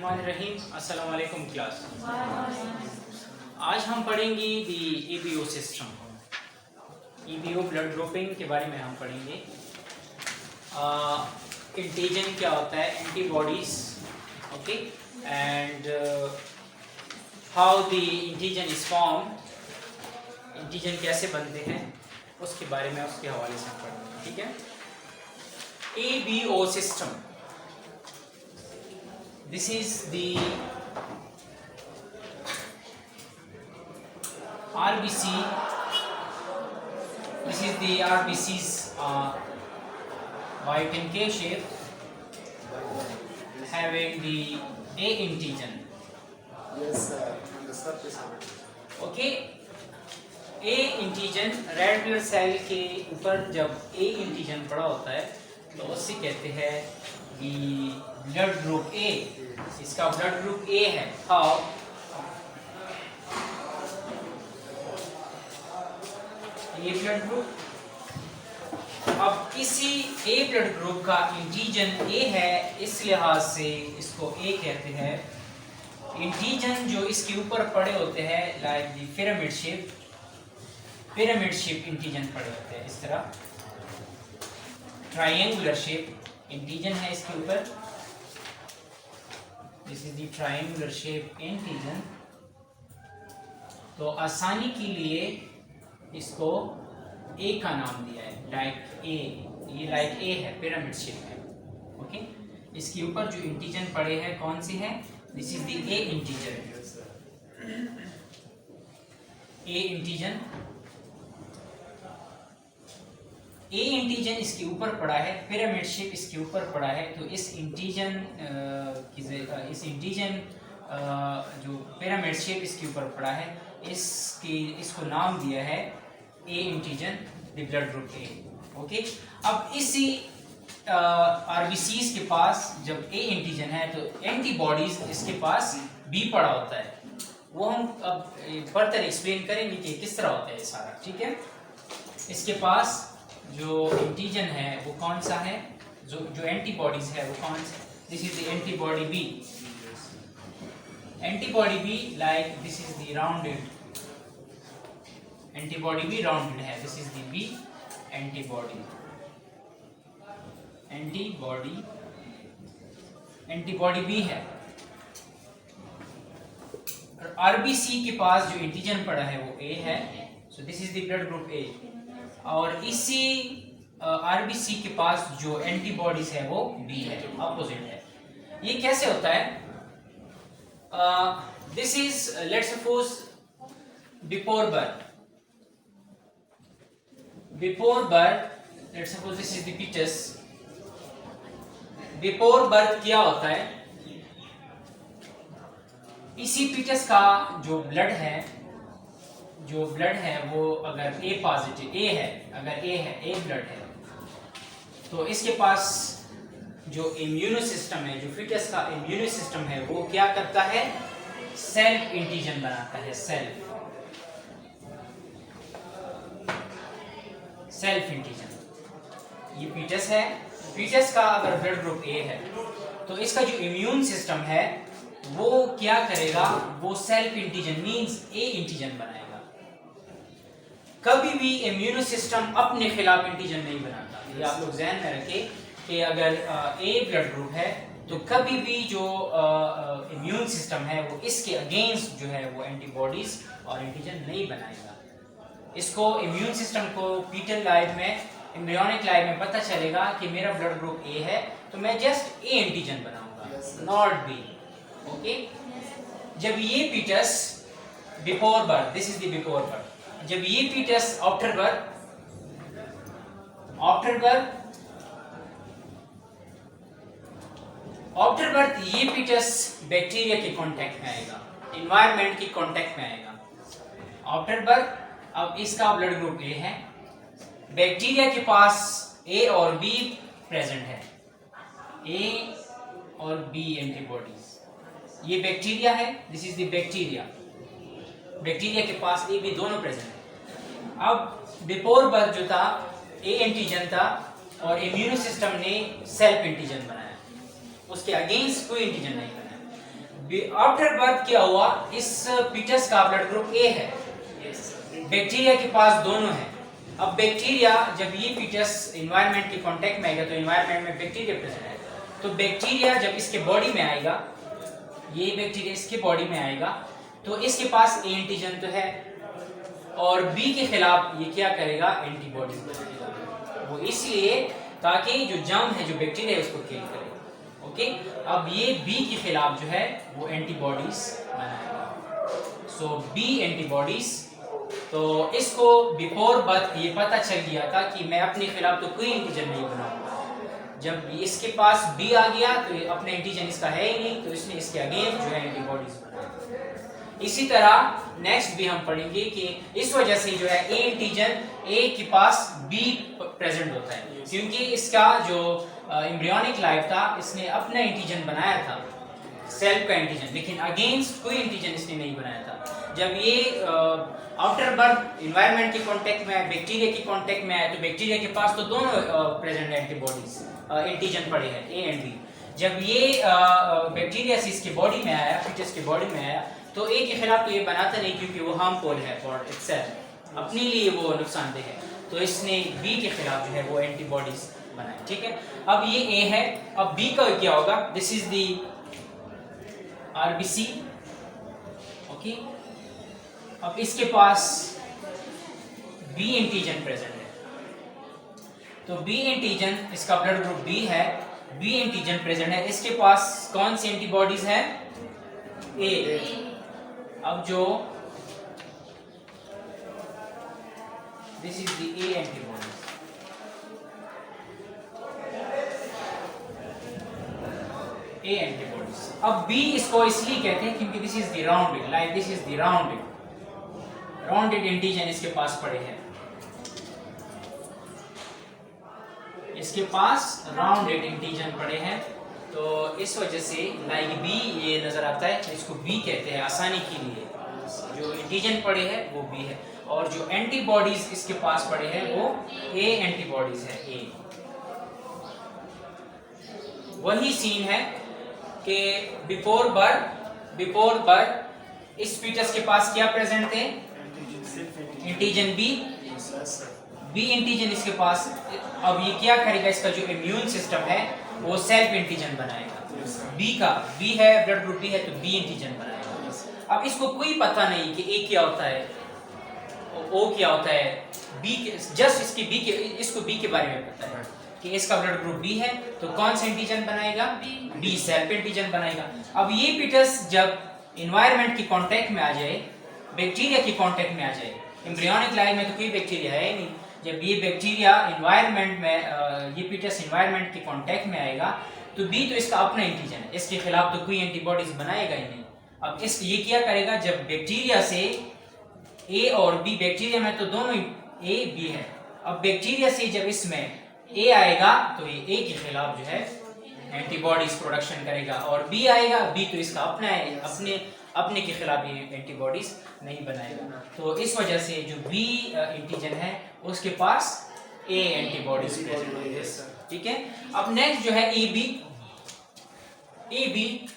बिस्मिल्लाहिर्रहमानिर्रहीम। अस्सलाम वालेकुम क्लास। आज हम पढ़ेंगे दी EBO system. EBO blood grouping के बारे में हम पढ़ेंगे। एंटीजन क्या होता है, antibodies, okay, and how the antigen is form, antigen कैसे बनते हैं उसके बारे में, उसके हवाले से हम पढ़ेंगे। ठीक है। EBO system, this is the RBC, this is the RBC's biotin-K shape having the A antigen. Yes, on the surface of it. Okay, A antigen red blood cell के ऊपर जब A antigen पड़ा होता है तो उससे कहते हैं कि ब्लड ग्रुप A, इसका ब्लड ग्रुप A है। हाउ? ये ब्लड ग्रुप, अब इसी A ब्लड ग्रुप का एंटीजन A है, इस लिहाज से इसको A कहते हैं। एंटीजन जो इसके ऊपर पड़े होते हैं like the pyramid shape antigen पड़े होते हैं, इस तरह ट्रायंगुलर शेप एंटीजन है इसके ऊपर। This is the triangular shape antigen. तो आसानी के लिए इसको ए का नाम दिया है, लाइक ए, ये लाइक ए है, पिरामिड शेप है। ओके, इसके ऊपर जो एंटीजन पड़े हैं कौन से हैं? This is the A antigen. A antigen, A antigen इसके ऊपर पड़ा है, पिरामिड शेप इसके ऊपर पड़ा है। तो इस एंटीजन जो पिरामिड शेप इसके ऊपर पड़ा है, इसको नाम दिया है A antigen, the blood group A. Okay, अब इसी आरबीसीज के पास जब ए एंटीजन है तो एंटीबॉडीज इसके पास बी पड़ा होता है। वो हम अब फर्दर एक्सप्लेन करेंगे कि किस तरह होता है ये सारा। ठीक है। इसके पास जो एंटीजन है वो कौन सा है, जो एंटीबॉडीज है वो कौन सा? This is the antibody B. Antibody B like this is the rounded, antibody B rounded है, this is the B antibody. Antibody B है। आरबीसी के पास जो एंटीजन पड़ा है वो ए है, so this is the blood group A. और इसी आरबीसी के पास जो एंटीबॉडीज है वो बी है, ऑपोजिट है। ये कैसे होता है? This is, let's suppose before birth, let's suppose this is the foetus. Before birth क्या होता है? इसी फीटस का जो ब्लड है वो अगर ए पॉजिटिव ए है, अगर ए ब्लड है, तो इसके पास जो इम्यूनो सिस्टम है, जो फीटस का इम्यूनो सिस्टम है, वो क्या करता है? सेल्फ एंटीजन बनाता है, सेल्फ एंटीजन। ये फीटस है, फीटस का अगर ब्लड ग्रुप ए है तो इसका जो इम्यून सिस्टम है वो क्या करेगा? वो self antigen means A antigen बनाएगा। कभी भी इम्यूनो सिस्टम अपने खिलाफ एंटीजन नहीं बनाता। ये आप लोग ध्यान में रखें कि अगर ए ब्लड ग्रुप है तो कभी भी जो इम्यून सिस्टम है वो इसके अगेंस्ट जो है वो एंटीबॉडीज और एंटीजन नहीं बनाएगा। इसको इम्यून सिस्टम को फीटल लाइफ में, एम्ब्रियोनिक लाइफ में पता चलेगा कि मेरा ब्लड ग्रुप ए है तो मैं जस्ट ए एंटीजन बनाऊंगा, नॉट बी। ओके, जब ये foetus before birth, this is the before birth, जब ये फीटस आफ्टर बर्थ ये फीटस बैक्टीरिया के कांटेक्ट में आएगा, एनवायरनमेंट की कांटेक्ट में आएगा। आफ्टर बर्थ अब इसका ब्लड ग्रुप ए है, बैक्टीरिया के पास ए और बी प्रेजेंट है, ए और बी एंटीबॉडीज। ये बैक्टीरिया है, दिस इज द बैक्टीरिया के पास ए बी दोनों प्रेजेंट है। अब बिफोर बर्थ जो था ए एंटीजन था और इम्यूनो सिस्टम ने सेल्फ एंटीजन बनाया, उसके अगेंस्ट कोई एंटीजन नहीं बनाया। आफ्टर बर्थ क्या हुआ, इस फीटस का ब्लड ग्रुप ए है, बैक्टीरिया के पास दोनों है। अब बैक्टीरिया जब ये फीटस एनवायरनमेंट के कांटेक्ट में आएगा तो एनवायरनमेंट में बैक्टीरिया प्रेजेंट है, तो बैक्टीरिया जब इसके बॉडी में आएगा, ये बैक्टीरिया इसके बॉडी में आएगा, तो इसके पास ए एंटीजन तो है और बी के खिलाफ ये क्या करेगा, एंटीबॉडी बनाएगा। वो इसलिए ताकि जो जर्म है, जो बैक्टीरिया है, उसको किल करे। ओके, अब ये बी के खिलाफ जो है वो एंटीबॉडीज बनाएगा। सो बी एंटीबॉडीज, तो इसको बिफोर बर्थ ये पता चल गया था कि मैं अपने खिलाफ तो कोई एंटीजन नहीं बनाऊंगा। जब इसके पास बी आ गया तो ये अपने एंटीजन इसका है ही नहीं, तो इसने इसके अगेंस्ट जो है एंटीबॉडीज बनाई। इसी तरह नेक्स्ट भी हम पढ़ेंगे कि इस वजह से जो है ए एंटीजन ए के पास बी प्रेजेंट होता है, क्योंकि इसका जो एम्ब्रियोनिक लाइफ था, इसने अपना एंटीजन बनाया था, सेल्फ का एंटीजन, लेकिन अगेंस्ट कोई एंटीजन इसने नहीं बनाया था। जब ये आफ्टर बर्थ एनवायरनमेंट के कांटेक्ट में आया, बैक्टीरिया के कांटेक्ट में आया, तो बैक्टीरिया के पास तो दोनों प्रेजेंट है एंटीबॉडीज, एंटीजन पड़े हैं ए एंड बी। जब ये बैक्टीरिया से इसके बॉडी में आया, फीटस के बॉडी में आया, तो ए के खिलाफ तो ये बनाता नहीं, क्योंकि वो हार्मफुल है फॉर इटसेल्फ, अपने लिए वो नुकसानदेह है, तो इसने बी के खिलाफ जो है वो एंटीबॉडीज बनाए। ठीक है, अब ये ए है, अब बी का क्या होगा, this is the RBC. Okay, अब इसके पास बी एंटीजन प्रेजेंट है, तो बी एंटीजन, इसका ब्लड ग्रुप बी है, बी एंटीजन प्रेजेंट है, इसके पास कौन सी एंटीबॉडीज है, ए। अब जो this is the A antibodies, A antibodies. अब बी इसको इसलिए कहते हैं क्योंकि this is the rounded, like this is the rounded antigen इसके पास पड़े हैं, इसके पास राउंडेड एंटीजन पड़े हैं, तो इस वजह से लाइक बी ये नजर आता है, तो इसको बी कहते हैं आसानी के लिए। जो एंटीजन पड़े हैं वो बी है, और जो एंटीबॉडीज इसके पास पड़े हैं वो ए एंटीबॉडीज है, ए। वही सीन है कि बिफोर बर्थ इस फीटस के पास क्या प्रेजेंट थे, एंटीजन बी एंटीजन इसके पास। अब ये क्या करेगा, इसका जो इम्यून सिस्टम है वो सेल्फ एंटीजन बनाएगा, बी है, ब्लड ग्रुप बी है, तो बी एंटीजन बनाएगा। अब इसको कोई पता नहीं कि ए क्या होता है, ओ क्या होता है, बी जस्ट इसको बी के बारे में पता है कि इसका ब्लड ग्रुप बी है, तो कौन सा एंटीजन बनाएगा, बी सेल्फ एंटीजन बनाएगा। अब ये फीटस जब एनवायरनमेंट के कांटेक्ट में आ जाए, बैक्टीरिया के कांटेक्ट में आ जाए, एम्ब्रियोनिक लाइफ में तो कोई बैक्टीरिया है ही नहीं, जब ये बैक्टीरिया एनवायरनमेंट में, ये फीटस एनवायरनमेंट के कांटेक्ट में आएगा, तो बी तो इसका अपना एंटीजन है, इसके खिलाफ तो कोई एंटीबॉडीज बनाएगा ही नहीं। अब ये क्या करेगा, जब बैक्टीरिया से ए और बी, बैक्टीरिया में तो दोनों ए बी है, अब बैक्टीरिया से जब इसमें ए आएगा तो ये ए के खिलाफ जो है एंटीबॉडीज प्रोडक्शन करेगा, और बी आएगा, बी तो इसका अपना है, अपने के खिलाफ ये एंटीबॉडीज नहीं बनाएगा। तो इस वजह से जो बी एंटीजन है उसके पास ए एंटीबॉडीज प्रेजेंट है। ठीक है, अब नेक्स्ट जो है A B,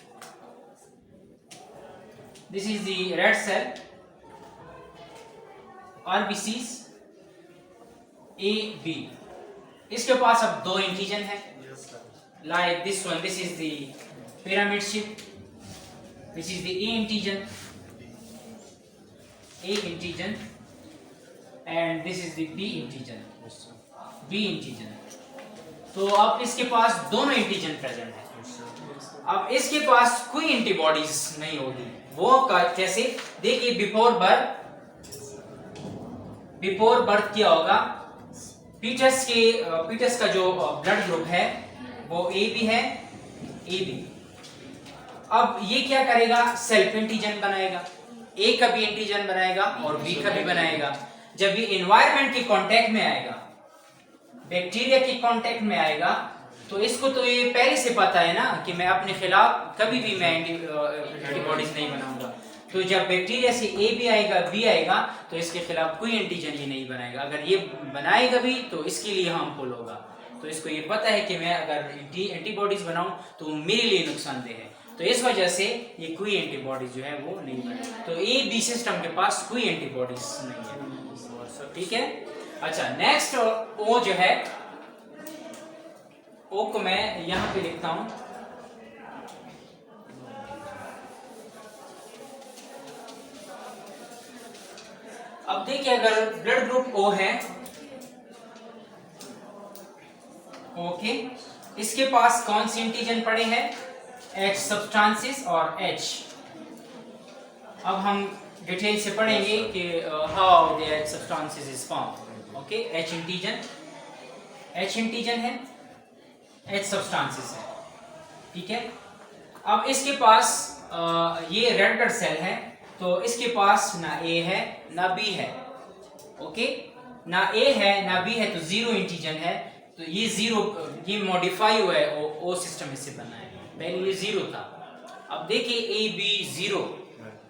this is the red cell, RBCs, A B. इसके पास अब दो एंटीजन है, like this one, this is the pyramid shape, this is the A antigen, and this is the B antigen, तो अब इसके पास दोनों एंटीजन प्रेजेंट है। अब इसके पास कोई एंटीबॉडीज नहीं होगी, वो कैसे, देखिए बिफोर बर्थ क्या होगा, फीटस का जो ब्लड ग्रुप है वो ए बी है, ए बी। अब ये क्या करेगा, सेल्फ एंटीजन बनाएगा, ए का भी एंटीजन बनाएगा और बी का भी बनाएगा। जब ये एनवायरनमेंट के कांटेक्ट में आएगा, बैक्टीरिया के कांटेक्ट में आएगा, तो इसको तो ये पहले से पता है ना कि मैं अपने खिलाफ कभी भी मैं एंटीबॉडीज नहीं बनाऊंगा, तो जब बैक्टीरिया से ए भी आएगा, बी आएगा, तो इसके खिलाफ कोई एंटीजन ये नहीं बनाएगा। अगर ये बनाएगा भी तो इसके लिए हार्मफुल होगा, तो इसको ये पता है कि मैं अगर एंटीबॉडीज बनाऊं तो मेरे लिए नुकसानदेह है, तो इस वजह से ये कोई एंटीबॉडीज जो है वो नहीं बने। तो ए बी सिस्टम के पास कोई एंटीबॉडीज नहीं है, ठीक है। अच्छा, नेक्स्ट ओ जो है, ओ को मैं यहां पे लिखता हूं। अब देखिए, अगर ब्लड ग्रुप ओ है, ओके, इसके पास कौन सी एंटीजन पड़े हैं? H सब्सटेंसेस और H। अब हम डिटेल से पढ़ेंगे कि how the H substances is form. Okay, H antigen है, H सब्सटेंसेस है, ठीक है। अब इसके पास ये रेड ब्लड सेल है, तो इसके पास ना A है ना B है, ओके, ना A है ना B है, तो जीरो एंटीजन है। तो ये जीरो, ये मॉडिफाई हुआ है, ओ सिस्टम इससे बना है, पहले ये जीरो था। अब देखिए ए बी जीरो,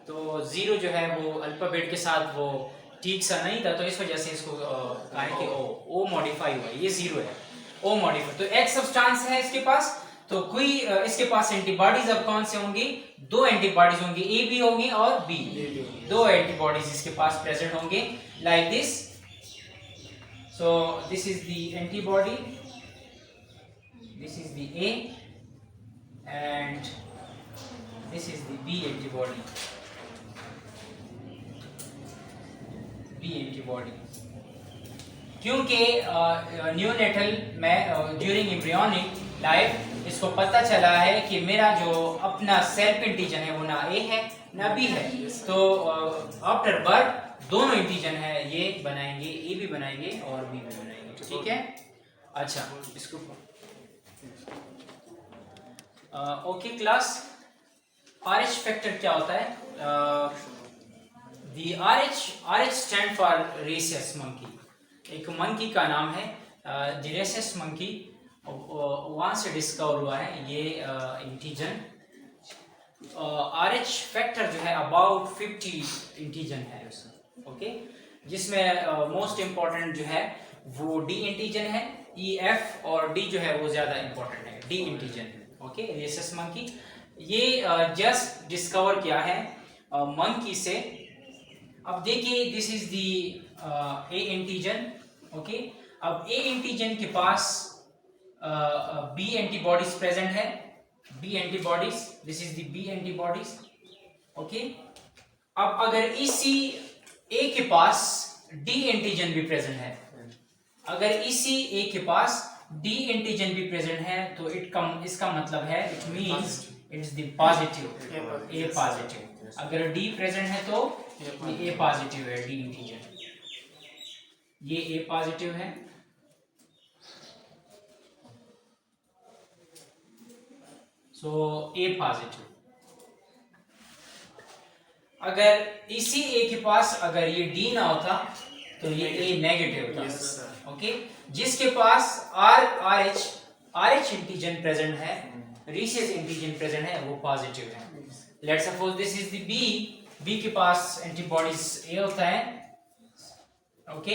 तो जीरो जो है वो अल्फाबेट के साथ वो ठीक सा नहीं था, तो इस वजह से इसको कहा है कि ओ मॉडिफाई हुआ है, ये जीरो है, ओ मॉडिफाई। तो H सब्सटेंस है इसके पास, तो कोई इसके पास एंटीबॉडीज अब कौन से होंगी? दो एंटीबॉडीज होंगी, ए बी होंगी और बी, दो एंटीबॉडीज इसके पास प्रेजेंट होंगे, like this. So this is the antibody, this is the A, and this is the B antibody. B antibody. क्योंकि न्यूनेटल में ड्यूरिंग एम्ब्रियोनिक लाइफ इसको पता चला है कि मेरा जो अपना सेल्फ एंटीजन है वो ना A है ना B है, तो आफ्टर बर्थ दोनों एंटीजन है, ये बनाएंगे, ए भी बनाएंगे और बी भी बनाएंगे, ठीक है। अच्छा, इसको ओके क्लास, RH फैक्टर क्या होता है? दी RH स्टैंड फॉर रेसियस मंकी। एक मंकी का नाम है द रेसियस मंकी, वहां से डिस्कवर हुआ है ये एंटीजन। RH फैक्टर जो है अबाउट 50 एंटीजन है उसमें, ओके, जिसमें मोस्ट इंपॉर्टेंट जो है वो डी एंटीजन है, EF और D जो है वो ज्यादा इंपॉर्टेंट है, डी एंटीजन, ओके। रेसियस मंकी ये जस्ट डिस्कवर किया है मंकी से। अब देखिए, this is the A antigen, okay. अब A एंटीजन के पास B एंटीबॉडीज प्रेजेंट है, B antibodies, this is the B antibodies, okay. अब अगर इसी A के पास D एंटीजन भी प्रेजेंट है, अगर इसी A के पास D एंटीजन भी प्रेजेंट है, तो इसका मतलब है, it means it's the positive, A positive. अगर D प्रेजेंट है तो ये A पॉजिटिव है, D एंटीजन, ये A पॉजिटिव है, सो A पॉजिटिव। अगर इसी A के पास अगर ये D ना होता तो ये A नेगेटिव था, ओके। जिसके पास RH एंटीजन प्रेजेंट है, रेसियस एंटीजन प्रेजेंट है, वो पॉजिटिव है। Let's suppose this is the B के पास एंटीबॉडीज A होता है, ओके।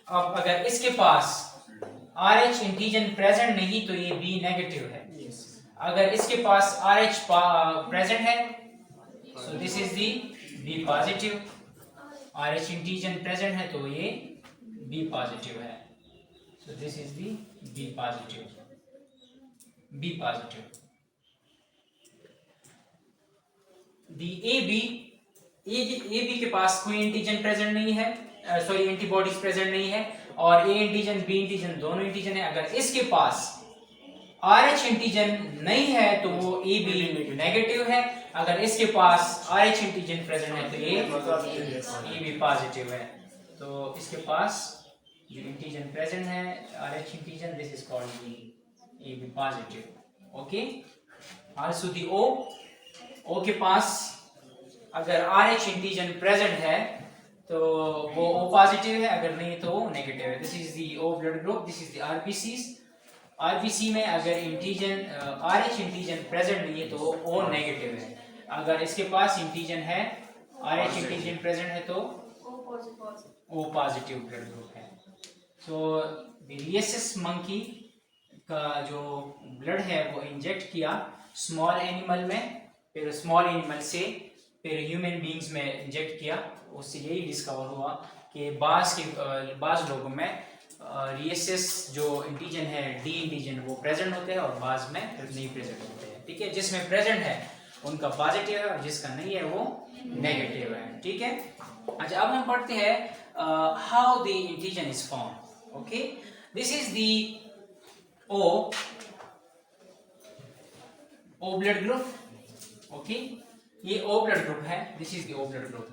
अब अगर इसके पास RH एंटीजन प्रेजेंट नहीं तो ये B नेगेटिव है। अगर इसके पास RH प्रेजेंट है, so this is the B positive, RH antigen present है तो ये B पॉजिटिव है, so this is the B positive, B positive. the AB के पास कोई एंटीजन प्रेजेंट नहीं है, सॉरी एंटीबॉडीज प्रेजेंट नहीं है, और A एंटीजन B एंटीजन दोनों एंटीजन है। अगर इसके पास RH एंटीजन नहीं है तो वो AB नेगेटिव है, अगर इसके पास RH एंटीजन प्रेजेंट है तो AB पॉजिटिव है। तो इसके पास जो एंटीजन प्रेजेंट है RH antigen, this is called AB positive, okay. Also the O के पास अगर RH एंटीजन प्रेजेंट है तो वो O पॉजिटिव है, अगर नहीं तो वो नेगेटिव है। This is the O blood group, this is the RBC में अगर एंटीजन RH एंटीजन प्रेजेंट नहीं है तो O नेगेटिव है। अगर इसके पास एंटीजन है, RH एंटीजन प्रेजेंट है तो O पॉजिटिव ब्लड ग्रुप है। सो द रेसियस मंकी का जो ब्लड है वो इंजेक्ट किया स्मॉल एनिमल में, फिर स्मॉल एनिमल से फिर ह्यूमन बींग्स में इंजेक्ट किया, उससे यही डिस्कवर हुआ कि बाज़ लोगों में रिएसिस जो इंटीजन है डी इंटीजन वो प्रेजेंट होते हैं और बाज़ में नहीं प्रेजेंट होते हैं। ठीक है, जिसमें प्रेजेंट है उनका पॉजिटिव है और जिसका नहीं है वो नेगेटिव है। ठीक है, अच्छा अब हम पढ़ते हैं how the antigen is form. Okay, this is the O blood group. Okay, ये ओ ब्लड ग्रुप है, this is the O blood group.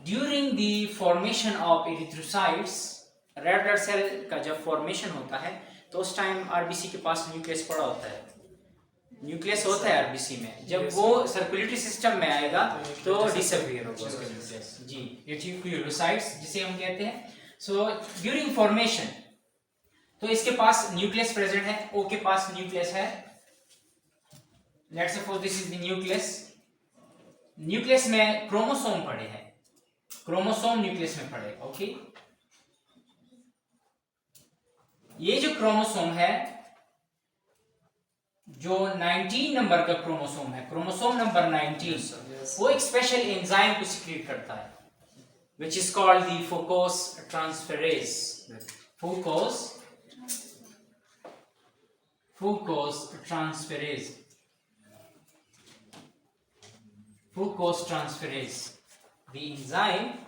During the formation of erythrocytes, red blood cell का जब फॉर्मेशन होता है तो उस time RBC के पास nucleus पड़ा होता है, न्यूक्लियस होता है आरबीसी में। जब वो सर्कुलेटरी सिस्टम में आएगा तो डिसअपीयर होगा उसका न्यूक्लियस जी, रेटिक्युलोसाइट्स जिसे हम कहते हैं। सो ड्यूरिंग फॉर्मेशन तो इसके पास न्यूक्लियस प्रेजेंट है, ओ के पास न्यूक्लियस है। Let's suppose this is the nucleus, nucleus में क्रोमोसोम पड़े हैं, क्रोमोसोम न्यूक्लियस में पड़े। ओके, ये जो क्रोमोसोम है, जो 19 नंबर का क्रोमोसोम है, क्रोमोसोम नंबर 19, वो एक स्पेशल एंजाइम को सिक्रीट करता है which is called the Fucose transferase. Fucose transferase. Fucose transferase, the enzyme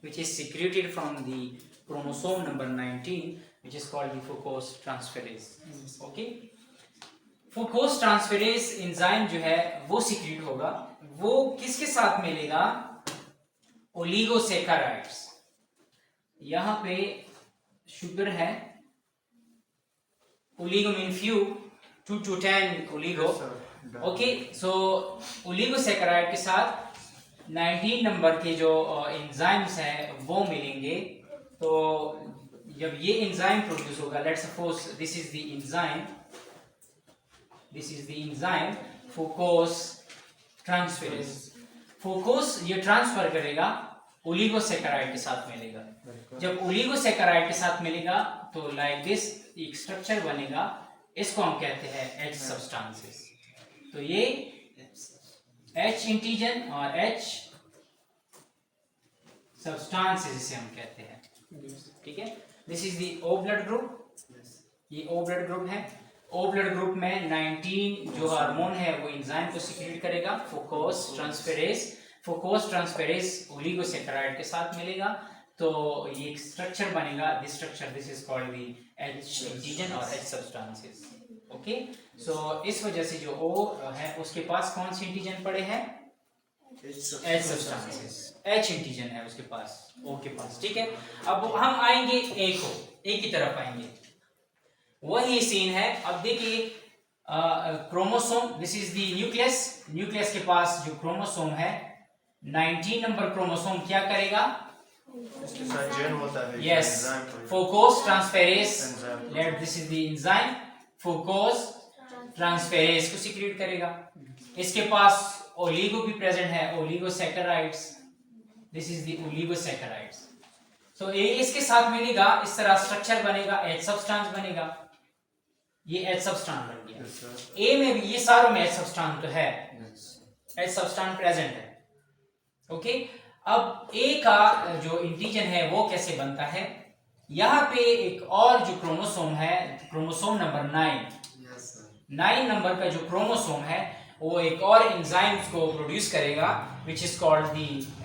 which is secreted from the chromosome number 19, which is called the Fucose transferase. Okay, Fucose transferase enzyme जो है वो secrete होगा, वो किसके साथ मिलेगा? ओलिगोसैकेराइड्स। यहाँ पे शुगर है, oligo mean few, 2 to 10 oligo. Okay, so oligosaccharide के साथ 19 नंबर के जो एंजाइम्स हैं वो मिलेंगे। तो जब ये एंजाइम प्रोड्यूस होगा, let's suppose this is the enzyme, this is the enzyme fucose transferase. Fucose ये ट्रांसफर करेगा, ओलिगोसैकेराइड के साथ मिलेगा। जब ओलिगोसैकेराइड के साथ मिलेगा तो लाइक दिस एक स्ट्रक्चर बनेगा, इसको हम कहते हैं एच सब्सटेंसेस। तो ये एच इंटीजन और एच सब्सटेंसेस इसे हम कहते हैं। ठीक है, this is the O blood group, ये ओ ब्लड ग्रुप है। ओ ब्लड ग्रुप में 19 जो हार्मोन है वो एंजाइम को सिक्रीट करेगा, fucose transferase. Fucose transferase oligosaccharide के साथ मिलेगा तो ये एक स्ट्रक्चर बनेगा, this structure this is called the H antigen और एच सब्सटेंसेस। ओके, सो इस वजह से जो ओ है उसके पास कौन से इंटीजन पड़े हैं? एच सब्सटेंसेस, एच इंटीजन है उसके पास, ओ के पास। ठीक है, अब हम आएंगे ए को, ए की तरफ आएंगे, वही सीन है। अब देखिए chromosome, this is the nucleus, nucleus के पास जो क्रोमोसोम है 19 नंबर क्रोमोसोम क्या करेगा? इसके साथ जेन होता है। Yes, focus transferase, let this is the enzyme focus transferase को सिक्रीट करेगा। इसके पास ओलिगो भी प्रेजेंट है, oligosaccharides, this is the oligosaccharides. तो ये इसके साथ मिलेगा, इस तरह स्ट्रक्चर बनेगा, एच सब्सटेंस बनेगा, ये एच सब्सटेंस बन गया। ए में भी ये सारों में एच सब्सटेंस तो है, एच सब्सटेंस प्रेजेंट है। ओके, अब ए का जो इंटीजन है वो कैसे बनता है? यहाँ पे एक और जो क्रोमोसोम है, क्रोमोसोम नंबर 9 नंबर का जो क्रोमोसोम है वो एक और एंजाइम्स को प्रोड्यूस करेगा which is called the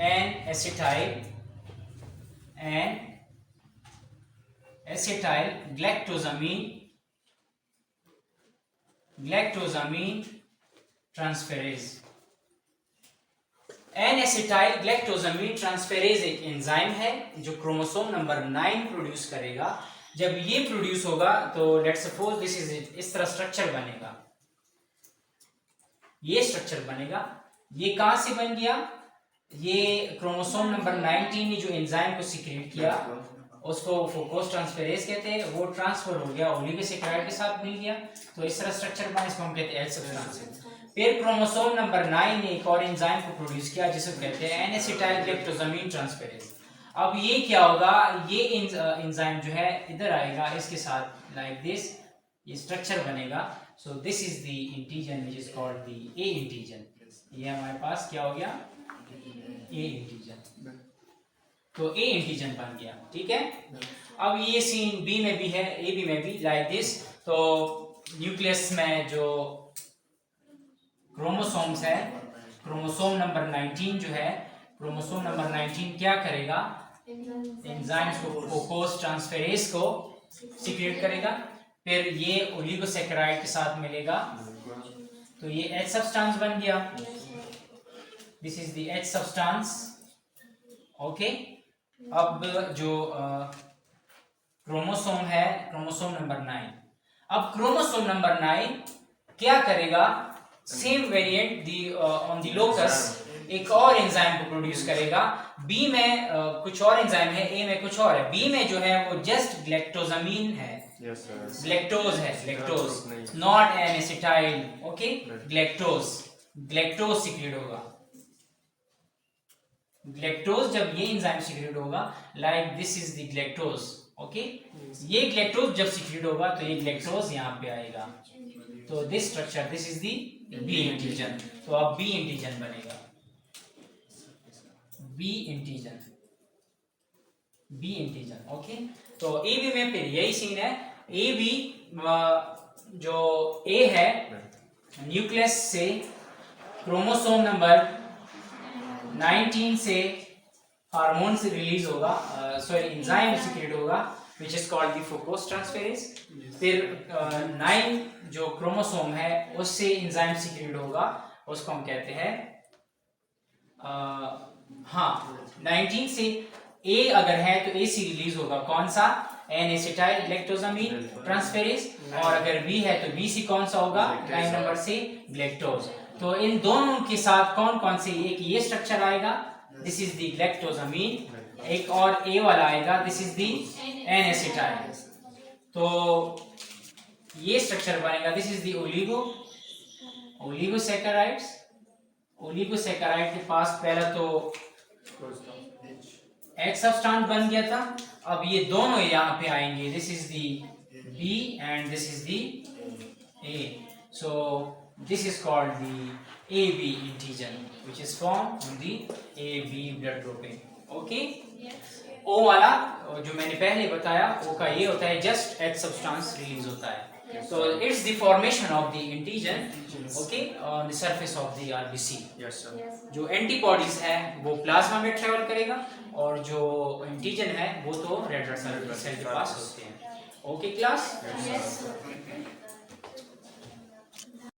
N acetyl galactosamine transferase. N acetyl galactosamine transferase एक एंजाइम है जो क्रोमोसोम नंबर 9 प्रोड्यूस करेगा। जब ये प्रोड्यूस होगा तो let's suppose this is it, इस तरह स्ट्रक्चर बनेगा, ये स्ट्रक्चर बनेगा। ये कहां से बन गया? ये क्रोमोसोम नंबर 19 ने जो एंजाइम को सिक्रीट किया उसको फोकोस ट्रांसफेरेज कहते हैं, वो ट्रांसफर हो गया, ओलिगोसैकेराइड के साथ मिल गया, तो इस तरह स्ट्रक्चर बना, इसको हम कहते हैं एच सब्सटेंस। फिर क्रोमोसोम नंबर 9 ने एक और एंजाइम को प्रोड्यूस किया जिसे कहते हैं एन एसिटाइल ग्लैक्टोजामीन ट्रांसफेरेज। अब ये क्या होगा? ये एंजाइम जो है इधर आएगा, इसके साथ लाइक दिस ये स्ट्रक्चर बनेगा। So this is the antigen which is called the A antigen. ये हमारे पास क्या हो गया? A antigen. तो A antigen बन गया, ठीक है? अब ये सीन B में भी है, AB में भी लाइक दिस. तो न्यूक्लियस में जो क्रोमोसोम्स है, क्रोमोसोम नंबर 19 जो है, क्रोमोसोम नंबर 19 क्या करेगा? एंजाइम्स को, फोकोस ट्रांसफेरेज को सीक्रेट करेगा, फिर ये ओलिगोसैकेराइड के साथ मिलेगा, तो ये H सब्सटेंस बन गया. This is the H substance. Okay, अब जो क्रोमोसोम है, क्रोमोसोम नंबर 9. अब क्रोमोसोम नंबर 9 क्या करेगा? Same variant the on the locus एक और एंजाइम को प्रोड्यूस करेगा. बी में कुछ और एंजाइम है, ए में कुछ और है. बी में जो है वो जस्ट ग्लैक्टोजामीन है, ग्लैक्टोज है, galactose, not N acetyl. Okay, galactose, galactose secrete होगा. ग्लैक्टोज जब ये एंजाइम सीक्रेट होगा, like this is the galactose. Okay, ये ग्लैक्टोज जब सीक्रेट होगा तो ये ग्लैक्टोज यहाँ पे आएगा. तो this structure, this is the B antigen. तो अब बी एंटीजन बनेगा, B antigen, B antigen. Okay, तो ए बी में फिर यही सीन है. ए बी जो ए है, न्यूक्लियस से क्रोमोसोम नंबर 19 से हार्मोन से रिलीज होगा, सॉरी एंजाइम सीक्रेट होगा विच is called the focus transferase. फिर 9 जो क्रोमोसोम है उससे एंजाइम सीक्रेट होगा, उसको हम कहते हैं हाँ 19 से ए अगर है तो ए सी रिलीज होगा, कौन सा? N acetyl galactosamine transferase. और अगर बी है तो बी सी कौन सा होगा? 9 नंबर से ग्लैक्टोज. तो इन दोनों के साथ कौन कौन से? एक ये स्ट्रक्चर आएगा, दिस इज द ग्लैक्टोजामीन. एक और ए वाला आएगा, this is the N acetyl. तो ये स्ट्रक्चर बनेगा, this is the oligosaccharides. Oligosaccharide के पास पहला तो H सब्सटेंस बन गया था. अब ये दोनों यहाँ पे आएंगे, this is the B and this is the A. So this is called the AB antigen which is formed on the AB blood grouping. Okay? O वाला जो मैंने पहले बताया, O का ये होता है just H substance रिलीज होता है. So it's the formation of the antigen, okay, on the surface of the RBC. Yes, sir. जो एंटीबॉडीज है वो प्लाज्मा में ट्रेवल करेगा, और जो एंटीजन है वो तो रेड ब्लड सेल के पास होते हैं. Okay class? Yes, sir.